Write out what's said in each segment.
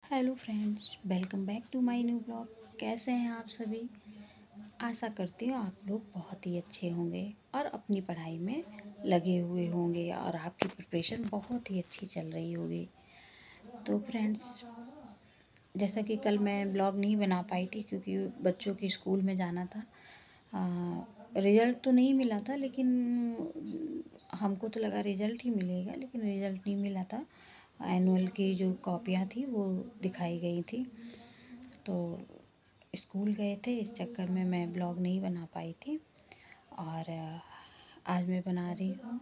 Hello friends, welcome back to my new blog. कैसे हैं आप सभी? आशा करती हूँ आप लोग बहुत ही अच्छे होंगे और अपनी पढ़ाई में लगे हुए होंगे और आपकी प्रिपरेशन बहुत ही अच्छी चल रही होगी। तो फ्रेंड्स, जैसा कि कल मैं ब्लॉग नहीं बना पाई थी क्योंकि बच्चों के स्कूल में जाना था। रिज़ल्ट तो नहीं मिला था, लेकिन हमको तो लगा रिज़ल्ट ही मिलेगा, लेकिन रिज़ल्ट नहीं मिला था। एनुअल की जो कॉपियाँ थी वो दिखाई गई थी, तो स्कूल गए थे, इस चक्कर में मैं ब्लॉग नहीं बना पाई थी। और आज मैं बना रही हूँ।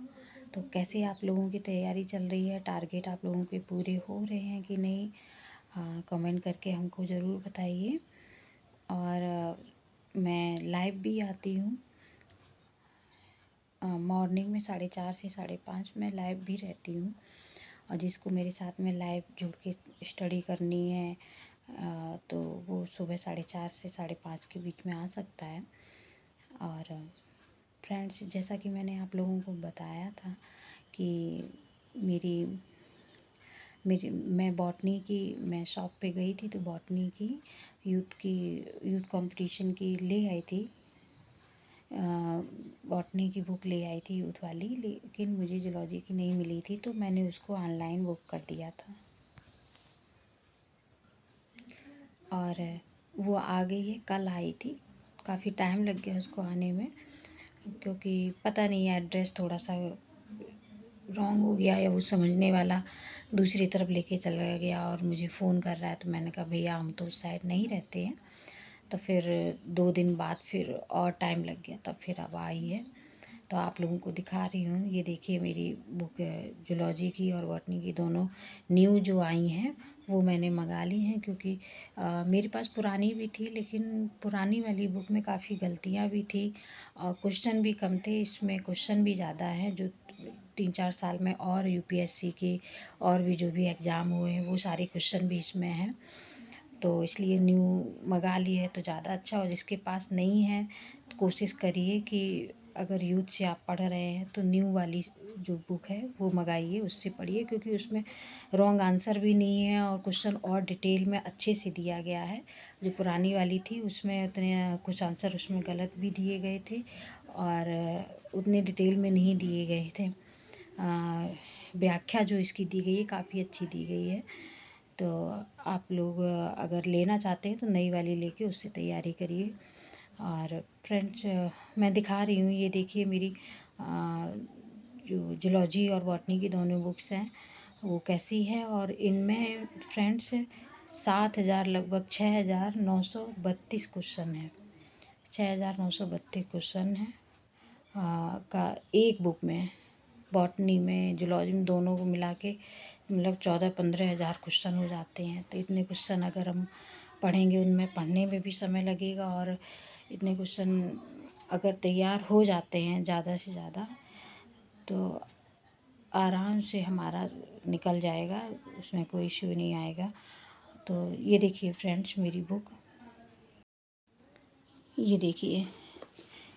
तो कैसे आप लोगों की तैयारी चल रही है, टारगेट आप लोगों के पूरे हो रहे हैं कि नहीं, कमेंट करके हमको ज़रूर बताइए। और मैं लाइव भी आती हूँ मॉर्निंग में 4:30 से 5:30 में लाइव भी रहती हूँ। और जिसको मेरे साथ में लाइव जुड़ के स्टडी करनी है तो वो सुबह 4:30 से 5:30 के बीच में आ सकता है। और फ्रेंड्स, जैसा कि मैंने आप लोगों को बताया था कि मेरी मेरी मैं बॉटनी की मैं शॉप पे गई थी, तो बॉटनी की यूथ कंपटीशन की ले आई थी। बॉटनी की बुक ले आई थी यूथ वाली, लेकिन मुझे जूलॉजी की नहीं मिली थी, तो मैंने उसको ऑनलाइन बुक कर दिया था। और वो आ गई है, कल आई थी। काफ़ी टाइम लग गया उसको आने में, क्योंकि पता नहीं एड्रेस थोड़ा सा रॉन्ग हो गया, या वो समझने वाला दूसरी तरफ लेके चला गया और मुझे फ़ोन कर रहा है। तो मैंने कहा भैया हम तो उस साइड नहीं रहते हैं। तो फिर 2 दिन बाद फिर और टाइम लग गया, तब फिर अब आई है। तो आप लोगों को दिखा रही हूँ। ये देखिए मेरी बुक जूलॉजी की और बॉटनी की दोनों न्यू जो आई हैं वो मैंने मंगा ली हैं, क्योंकि मेरे पास पुरानी भी थी, लेकिन पुरानी वाली बुक में काफ़ी गलतियाँ भी थी और क्वेश्चन भी कम थे। इसमें क्वेश्चन भी ज़्यादा हैं, जो 3-4 साल में और यूपीएससी के और भी जो भी एग्ज़ाम हुए हैं वो सारे क्वेश्चन भी इसमें हैं। तो इसलिए न्यू मंगा ली है तो ज़्यादा अच्छा। और जिसके पास नहीं है तो कोशिश करिए कि अगर यूथ से आप पढ़ रहे हैं तो न्यू वाली जो बुक है वो मंगाइए, उससे पढ़िए, क्योंकि उसमें रॉन्ग आंसर भी नहीं है और क्वेश्चन और डिटेल में अच्छे से दिया गया है। जो पुरानी वाली थी उसमें उतने कुछ आंसर उसमें गलत भी दिए गए थे और उतने डिटेल में नहीं दिए गए थे। व्याख्या जो इसकी दी गई है काफ़ी अच्छी दी गई है। तो आप लोग अगर लेना चाहते हैं तो नई वाली लेके उससे तैयारी करिए। और फ्रेंड्स, मैं दिखा रही हूँ, ये देखिए मेरी जो जूलॉजी और बॉटनी की दोनों बुक्स हैं वो कैसी है। और इनमें फ्रेंड्स 7,000 लगभग 6,932 क्वेश्चन है। 6,932 क्वेश्चन है का एक बुक में। बॉटनी में जूलॉजी में दोनों को मिला के मतलब 14-15 हज़ार क्वेश्चन हो जाते हैं। तो इतने क्वेश्चन अगर हम पढ़ेंगे, उनमें पढ़ने में भी समय लगेगा, और इतने क्वेश्चन अगर तैयार हो जाते हैं ज़्यादा से ज़्यादा तो आराम से हमारा निकल जाएगा, उसमें कोई इश्यू नहीं आएगा। तो ये देखिए फ्रेंड्स मेरी बुक, ये देखिए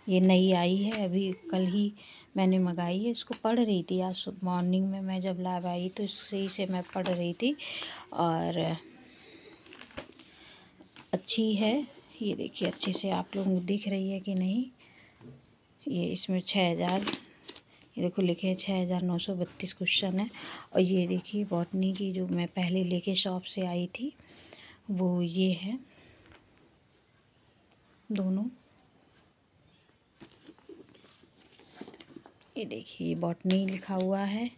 ये नई आई है, अभी कल ही मैंने मंगाई है। इसको पढ़ रही थी आज मॉर्निंग में, मैं जब लाइव आई तो इसी से मैं पढ़ रही थी और अच्छी है। ये देखिए अच्छे से आप लोगों को दिख रही है कि नहीं। ये इसमें 6,000, ये देखो लिखे हैं 6,932 क्वेश्चन है। और ये देखिए बॉटनी की जो मैं पहले लेके शॉप से आई थी वो ये है दोनों। ये देखिए बॉटनी लिखा हुआ है,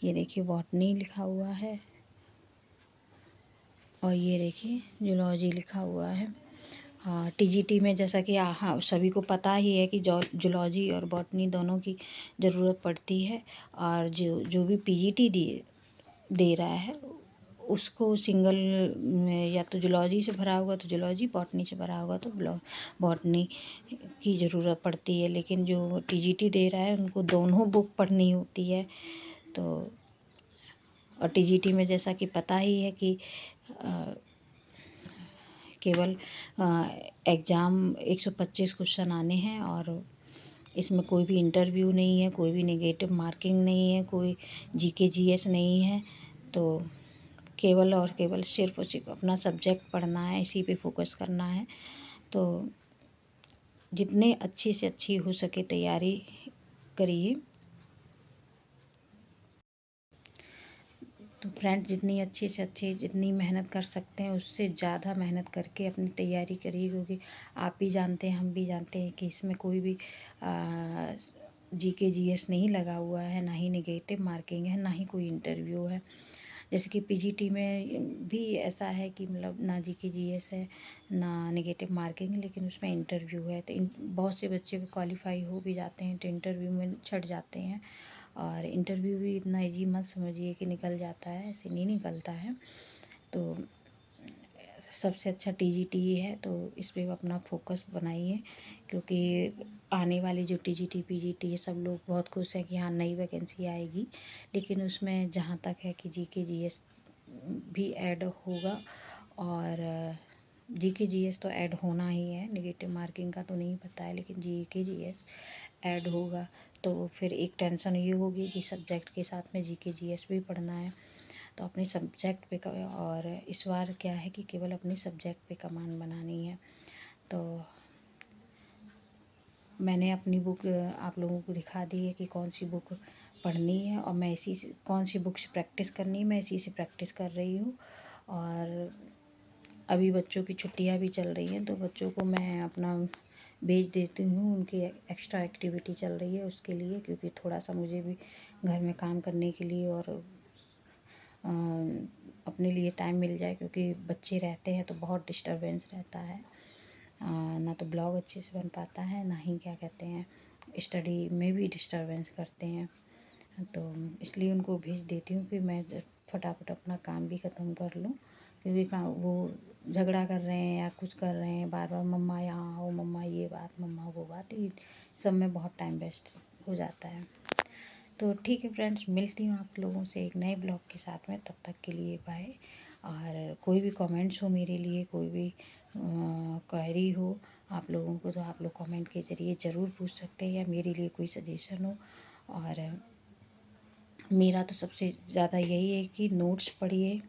ये देखिए बॉटनी लिखा हुआ है, और ये देखिए जूलॉजी लिखा हुआ है। हाँ, टीजीटी में जैसा कि हाँ सभी को पता ही है कि जूलॉजी और बॉटनी दोनों की ज़रूरत पड़ती है। और जो जो भी पीजीटी दे रहा है उसको सिंगल या तो जूलॉजी से भरा होगा तो जूलॉजी, बॉटनी से भरा होगा तो बॉटनी की ज़रूरत पड़ती है। लेकिन जो टीजीटी दे रहा है उनको दोनों बुक पढ़नी होती है। तो और टीजीटी में जैसा कि पता ही है कि केवल एग्ज़ाम 125 क्वेश्चन आने हैं, और इसमें कोई भी इंटरव्यू नहीं है, कोई भी नेगेटिव मार्किंग नहीं है, कोई जीके जीएस नहीं है। तो केवल और केवल सिर्फ उसी को अपना सब्जेक्ट पढ़ना है, इसी पे फोकस करना है। तो जितने अच्छी से अच्छी हो सके तैयारी करिए। तो फ्रेंड्स, जितनी अच्छी से अच्छी जितनी मेहनत कर सकते हैं उससे ज़्यादा मेहनत करके अपनी तैयारी करिए, क्योंकि आप भी जानते हैं, हम भी जानते हैं कि इसमें कोई भी जीके जीएस नहीं लगा हुआ है, ना ही नेगेटिव मार्किंग है, ना ही कोई इंटरव्यू है। जैसे कि पीजीटी में भी ऐसा है कि मतलब ना जीके जीएस है, ना नेगेटिव मार्किंग है, लेकिन उसमें इंटरव्यू है। तो बहुत से बच्चे क्वालिफाई हो भी जाते हैं तो इंटरव्यू में छट जाते हैं। और इंटरव्यू भी इतना इजी मत समझिए कि निकल जाता है, ऐसे नहीं निकलता है। तो सबसे अच्छा टीजीटी ही है, तो इस पे अपना फोकस बनाइए, क्योंकि आने वाली जो टीजीटी पीजीटी है सब लोग बहुत खुश हैं कि हाँ नई वैकेंसी आएगी, लेकिन उसमें जहाँ तक है कि जीके जीएस भी ऐड होगा। और जीके जीएस तो ऐड होना ही है, नेगेटिव मार्किंग का तो नहीं पता है, लेकिन जीके जीएस ऐड होगा। तो फिर एक टेंशन ये होगी कि सब्जेक्ट के साथ में जीके जीएस भी पढ़ना है। तो अपने सब्जेक्ट पे और इस बार क्या है कि केवल अपने सब्जेक्ट पे कमान बनानी है। तो मैंने अपनी बुक आप लोगों को दिखा दी है कि कौन सी बुक पढ़नी है, और मैं इसी से कौन सी बुक से प्रैक्टिस करनी है, मैं इसी से प्रैक्टिस कर रही हूँ। और अभी बच्चों की छुट्टियाँ भी चल रही हैं, तो बच्चों को मैं अपना भेज देती हूँ, उनकी एक्स्ट्रा एक्टिविटी चल रही है उसके लिए, क्योंकि थोड़ा सा मुझे भी घर में काम करने के लिए और अपने लिए टाइम मिल जाए, क्योंकि बच्चे रहते हैं तो बहुत डिस्टरबेंस रहता है। ना तो ब्लॉग अच्छे से बन पाता है, ना ही क्या कहते हैं स्टडी में भी डिस्टरबेंस करते हैं। तो इसलिए उनको भेज देती हूँ कि मैं फटाफट अपना काम भी ख़त्म कर लूँ, क्योंकि वो झगड़ा कर रहे हैं या कुछ कर रहे हैं, बार बार मम्मा यहाँ आओ, मम्मा ये बात, मम्मा वो बात, ये सब में बहुत टाइम वेस्ट हो जाता है। तो ठीक है फ्रेंड्स, मिलती हूँ आप लोगों से एक नए ब्लॉग के साथ में, तब तक के लिए बाय। और कोई भी कमेंट्स हो मेरे लिए, कोई भी क्वेरी हो आप लोगों को, तो आप लोग कमेंट के ज़रिए ज़रूर पूछ सकते हैं, या मेरे लिए कोई सजेशन हो। और मेरा तो सबसे ज़्यादा यही है कि नोट्स पढ़िए।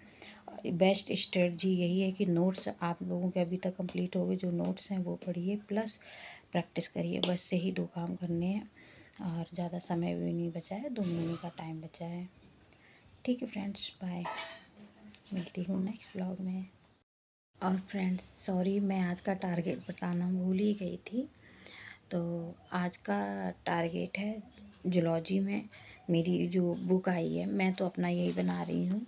बेस्ट स्ट्रेटजी यही है कि नोट्स आप लोगों के अभी तक कंप्लीट हो गए, जो नोट्स हैं वो पढ़िए, प्लस प्रैक्टिस करिए। बस से ही 2 काम करने हैं, और ज़्यादा समय भी नहीं बचा है, 2 महीने का टाइम बचा है। ठीक है फ्रेंड्स, बाय, मिलती हूँ नेक्स्ट ब्लॉग में। और फ्रेंड्स सॉरी, मैं आज का टारगेट बताना भूल ही गई थी। तो आज का टारगेट है जूलॉजी में मेरी जो बुक आई है, मैं तो अपना यही बना रही हूँ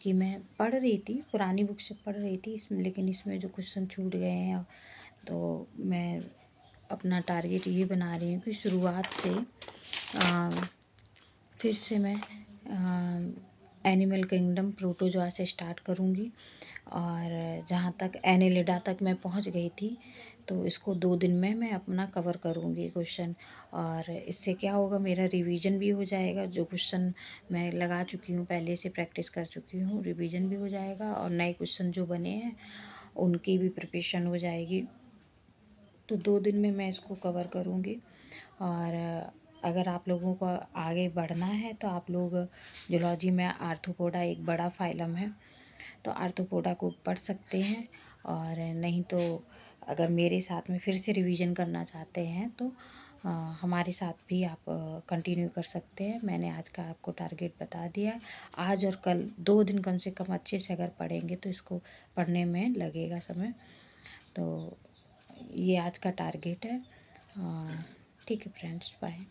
कि मैं पढ़ रही थी, पुरानी बुक से पढ़ रही थी इसमें, लेकिन इसमें जो क्वेश्चन छूट गए हैं, तो मैं अपना टारगेट ये बना रही हूँ कि शुरुआत से फिर से मैं एनिमल किंगडम प्रोटोजोआ से स्टार्ट करूँगी। और जहाँ तक एनेलिडा तक मैं पहुँच गई थी, तो इसको 2 दिन में मैं अपना कवर करूँगी क्वेश्चन। और इससे क्या होगा, मेरा रिवीजन भी हो जाएगा, जो क्वेश्चन मैं लगा चुकी हूँ, पहले से प्रैक्टिस कर चुकी हूँ, रिवीजन भी हो जाएगा, और नए क्वेश्चन जो बने हैं उनकी भी प्रिपरेशन हो जाएगी। तो 2 दिन में मैं इसको कवर करूँगी। और अगर आप लोगों को आगे बढ़ना है तो आप लोग जूलॉजी में आर्थ्रोपोडा एक बड़ा फाइलम है, तो आर्थ्रोपोडा को पढ़ सकते हैं। और नहीं तो अगर मेरे साथ में फिर से रिवीजन करना चाहते हैं तो हमारे साथ भी आप कंटिन्यू कर सकते हैं। मैंने आज का आपको टारगेट बता दिया है। आज और कल 2 दिन कम से कम अच्छे से अगर पढ़ेंगे तो इसको पढ़ने में लगेगा समय। तो ये आज का टारगेट है। ठीक है फ्रेंड्स, बाय।